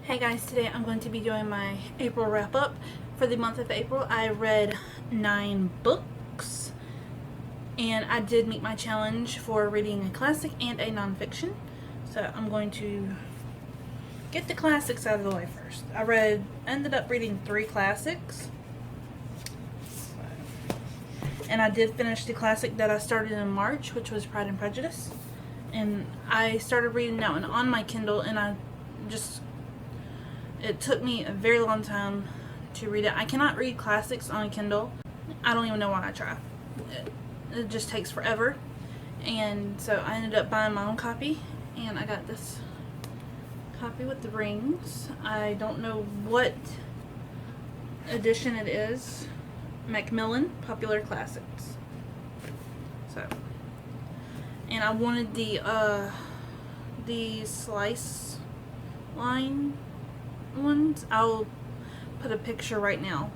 Hey guys, today I'm going to be doing my April wrap-up. For the month of April, I read 9 books, and I did meet my challenge for reading a classic and a nonfiction. So I'm going to get the classics out of the way first. Ended up reading 3 classics, and I did finish the classic that I started in March, which was Pride and Prejudice. And I started reading that one on my Kindle, and it took me a very long time to read it. I cannot read classics on a Kindle. I don't even know why I try. It just takes forever. And so I ended up buying my own copy, and I got this copy with the rings. I don't know what edition it is. Macmillan Popular Classics. So, and I wanted the slice line ones. I'll put a picture right now.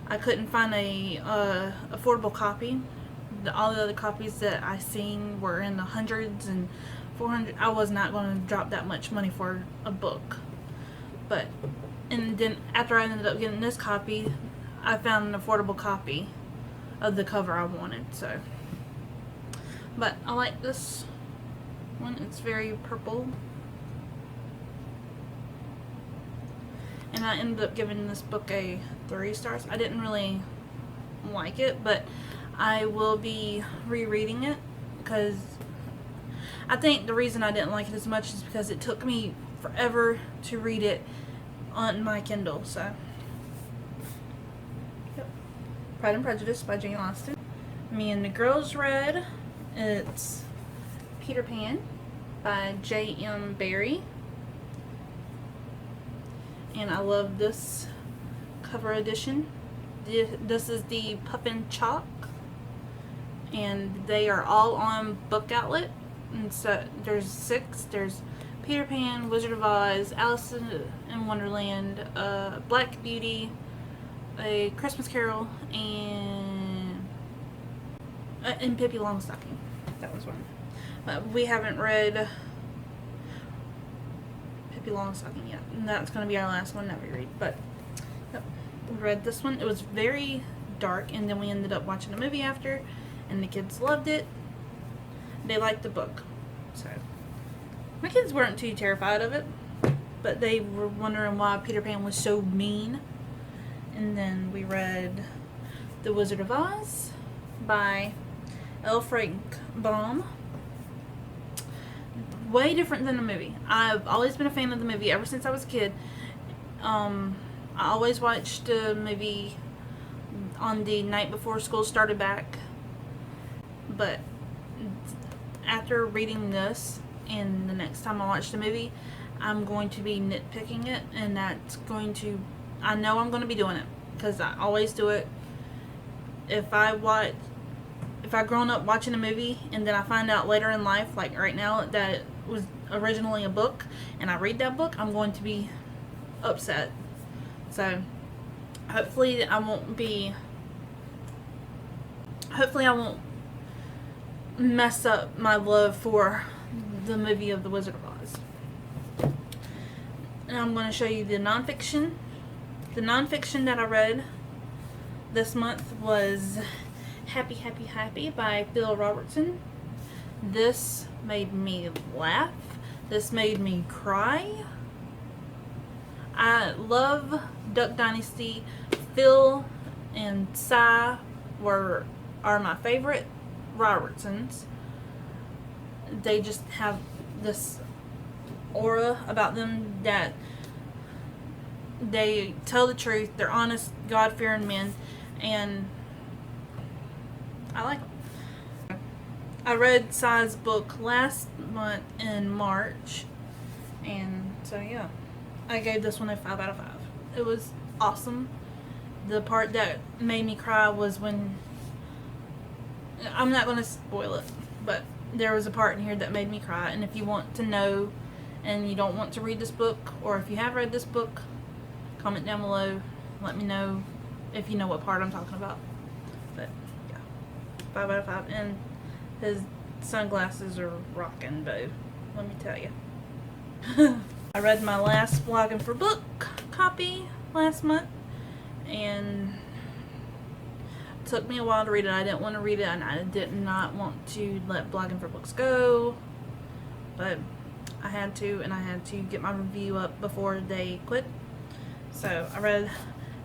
I couldn't find a affordable copy. All the other copies that I seen were in the hundreds and 400. I was not going to drop that much money for a book. And then after I ended up getting this copy, I found an affordable copy of the cover I wanted. So, but I like this one. It's very purple, and I ended up giving this book a 3 stars. I didn't really like it, but I will be rereading it because I think the reason I didn't like it as much is because it took me forever to read it on my Kindle. So, yep. Pride and Prejudice by Jane Austen. Me and the girls read, it's Peter Pan by J.M. Barrie. And I love this cover edition. This is the Puffin Chalk, and they are all on Book Outlet. And so there's 6. There's Peter Pan, Wizard of Oz, Alice in Wonderland, Black Beauty, A Christmas Carol, and Pippi Longstocking. That was one. But we haven't read Pippi Longstocking yet. And that's going to be our last one that we read. But yep, we read this one. It was very dark, and then we ended up watching a movie after, and the kids loved it. They liked the book. So my kids weren't too terrified of it, but they were wondering why Peter Pan was so mean. And then we read The Wizard of Oz by L. Frank Baum. Way different than the movie. I've always been a fan of the movie ever since I was a kid. I always watched the movie on the night before school started back. But after reading this, and the next time I watch the movie, I'm going to be nitpicking it, and I know I'm going to be doing it, because I always do it. If I've grown up watching a movie, and then I find out later in life, like right now, that it was originally a book, and I read that book, I'm going to be upset. So, hopefully I won't mess up my love for the movie of The Wizard of Oz. And I'm going to show you the nonfiction. The nonfiction that I read this month was Happy, Happy, Happy by Phil Robertson. This made me laugh. This made me cry. I love Duck Dynasty. Phil and Cy are my favorite Robertsons. They just have this aura about them that they tell the truth. They're honest, God-fearing men, and I like them. I read Cy's book last month in March, and so yeah, I gave this one a 5 out of 5. It was awesome. The part that made me cry was when, I'm not going to spoil it, but there was a part in here that made me cry. And if you want to know and you don't want to read this book, or if you have read this book, comment down below. Let me know if you know what part I'm talking about. But yeah, 5 out of 5. And his sunglasses are rocking, boo. Let me tell you. I read my last Blogging for Book copy last month, and it took me a while to read it. I didn't want to read it, and I did not want to let Blogging for Books go, but I had to, and I had to get my review up before they quit. So I read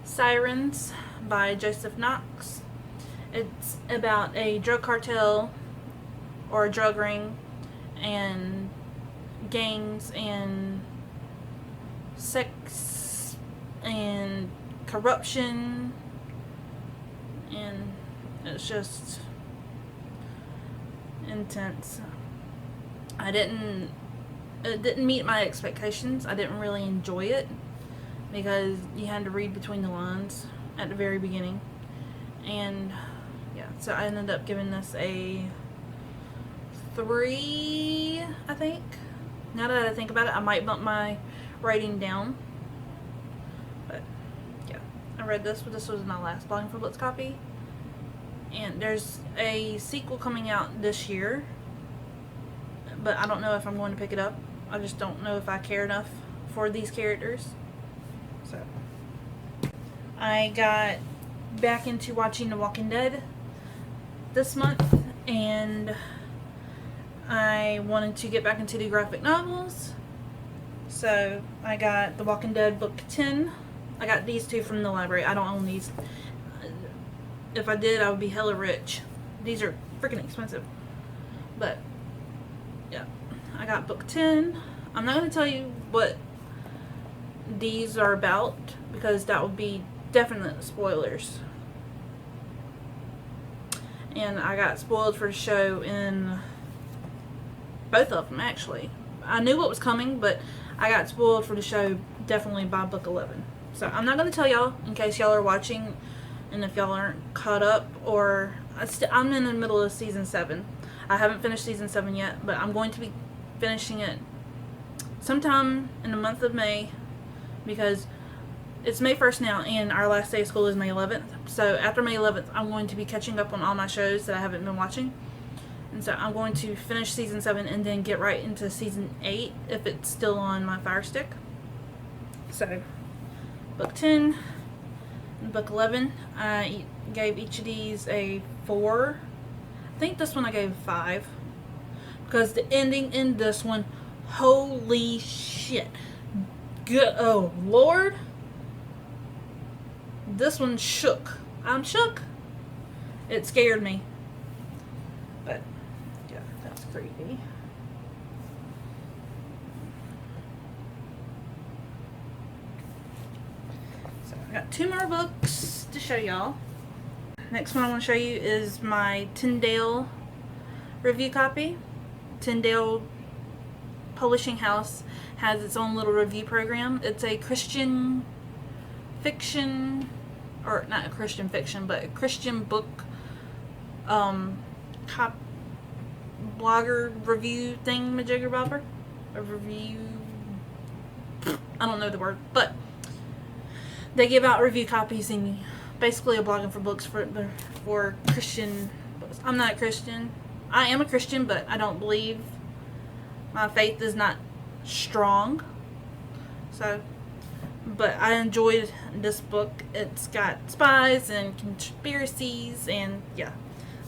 Sirens by Joseph Knox. It's about a drug cartel or a drug ring and gangs and sex and corruption, and it's just intense. It didn't meet my expectations. I didn't really enjoy it because you had to read between the lines at the very beginning, and yeah, so I ended up giving this a 3, I think. Now that I think about it, I might bump my rating down. But yeah, I read this. This was my last Blogging for Books copy. And there's a sequel coming out this year, but I don't know if I'm going to pick it up. I just don't know if I care enough for these characters. So I got back into watching The Walking Dead this month, and I wanted to get back into the graphic novels, so I got The Walking Dead book 10. I got these two from the library. I don't own these. If I did, I would be hella rich. These are freaking expensive. But yeah, I got book 10. I'm not going to tell you what these are about because that would be definite spoilers. And I got spoiled for the show in both of them, actually. I knew what was coming, but I got spoiled for the show definitely by book 11. So I'm not going to tell y'all in case y'all are watching and if y'all aren't caught up, or I'm in the middle of season 7. I haven't finished season 7 yet, but I'm going to be finishing it sometime in the month of May because it's May 1st now and our last day of school is May 11th. So after May 11th, I'm going to be catching up on all my shows that I haven't been watching. And so I'm going to finish season 7 and then get right into season 8 if it's still on my Fire Stick. So book 10 and book 11, I gave each of these a 4. I think this one I gave 5 because the ending in this one, holy shit. Good, oh Lord. This one shook. I'm shook. It scared me. But yeah, that's creepy. So I got 2 more books to show y'all. Next one I want to show you is my Tyndale review copy. Tyndale Publishing House has its own little review program. It's a Christian fiction, or not a Christian fiction, but a Christian book blogger review thing, majigger bobber. A review, I don't know the word, but they give out review copies and basically a blogging for books for Christian books. I'm not a Christian. I am a Christian, but I don't believe, my faith is not strong. So, but I enjoyed this book. It's got spies and conspiracies and yeah.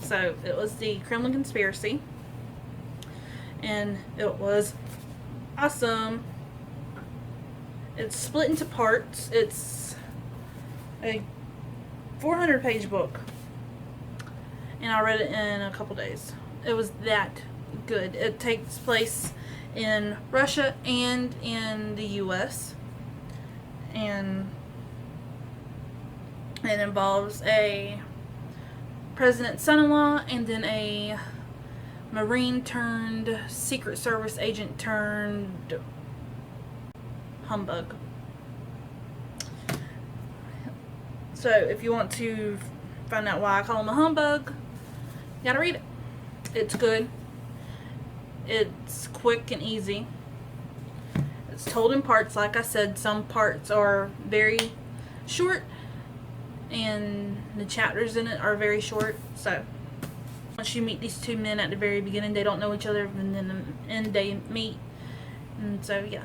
So it was the Kremlin Conspiracy, and it was awesome. It's split into parts. It's a 400-page book, and I read it in a couple days. It was that good. It takes place in Russia and in the U.S., and it involves a president's son-in-law and then a Marine turned Secret Service agent turned humbug. So if you want to find out why I call him a humbug, you gotta read it. It's good. It's quick and easy. It's told in parts. Like I said, some parts are very short and the chapters in it are very short. So once you meet these two men at the very beginning, they don't know each other, and then in the end they meet. And so, yeah.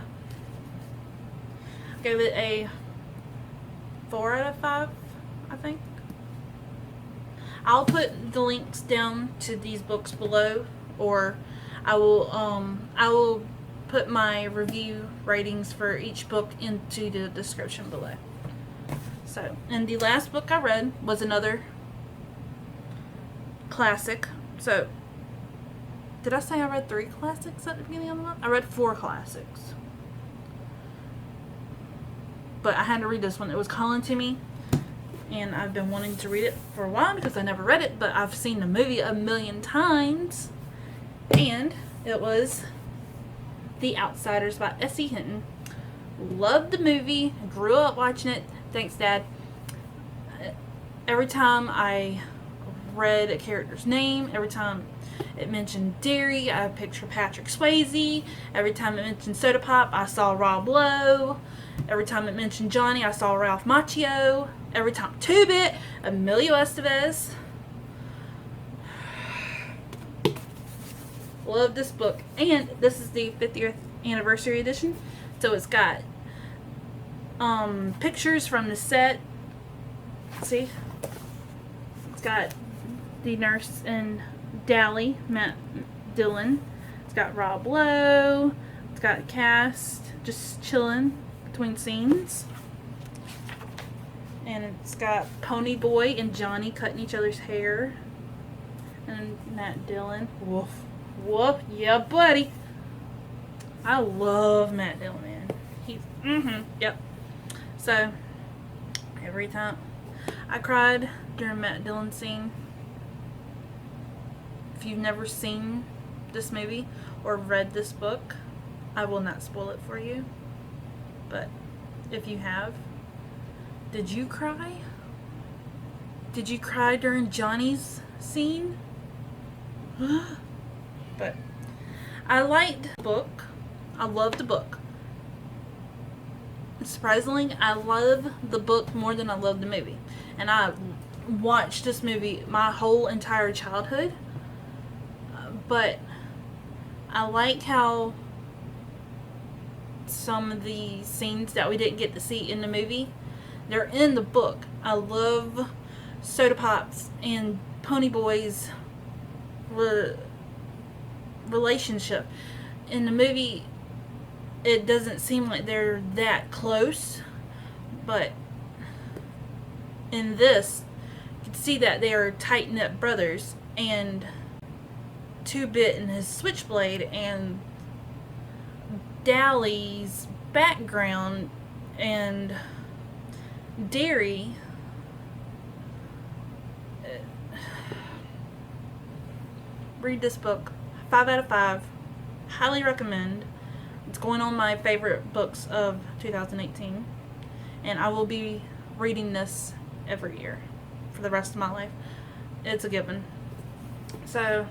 Gave it a 4 out of 5, I think. I'll put the links down to these books below, or I will put my review ratings for each book into the description below. So, and the last book I read was another classic. So, did I say I read 3 classics at the beginning of the month? I read 4 classics. But I had to read this one. It was Calling to Me. And I've been wanting to read it for a while because I never read it, but I've seen the movie a million times. And it was The Outsiders by S.E. Hinton. Loved the movie. Grew up watching it. Thanks, Dad. Every time I read a character's name, every time it mentioned dairy, I picture Patrick Swayze. Every time it mentioned soda pop, I saw Rob Lowe. Every time it mentioned Johnny, I saw Ralph Macchio. Every time 2-Bit, Emilio Estevez. Love this book. And this is the 50th anniversary edition. So it's got pictures from the set. See? It's got the nurse and Dally, Matt Dillon. It's got Rob Lowe. It's got a cast just chilling between scenes. And it's got Pony Boy and Johnny cutting each other's hair. And Matt Dillon. Woof. Woof. Yeah, buddy. I love Matt Dillon, man. He's, yep. So, every time I cried during Matt Dillon's scene. If you've never seen this movie or read this book, I will not spoil it for you. But if you have, did you cry? Did you cry during Johnny's scene? But I liked the book. I loved the book. Surprisingly, I love the book more than I love the movie. And I watched this movie my whole entire childhood. But I like how some of the scenes that we didn't get to see in the movie, they're in the book. I love Soda Pop's and Pony Boy's relationship. In the movie, it doesn't seem like they're that close, but in this, you can see that they are tight-knit brothers. And 2-Bit and his switchblade and Dally's background and Derry, read this book. 5 out of 5. Highly recommend. It's going on my favorite books of 2018, and I will be reading this every year for the rest of my life. It's a given. So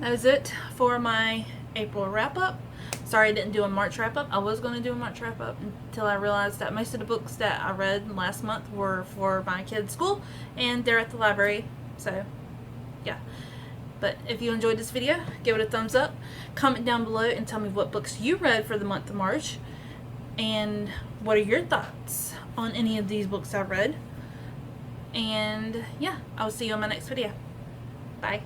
that is it for my April wrap-up. Sorry I didn't do a March wrap-up. I was going to do a March wrap-up until I realized that most of the books that I read last month were for my kids' school, and they're at the library. So, yeah. But if you enjoyed this video, give it a thumbs up. Comment down below and tell me what books you read for the month of March. And what are your thoughts on any of these books I read. And, yeah, I'll see you on my next video. Bye.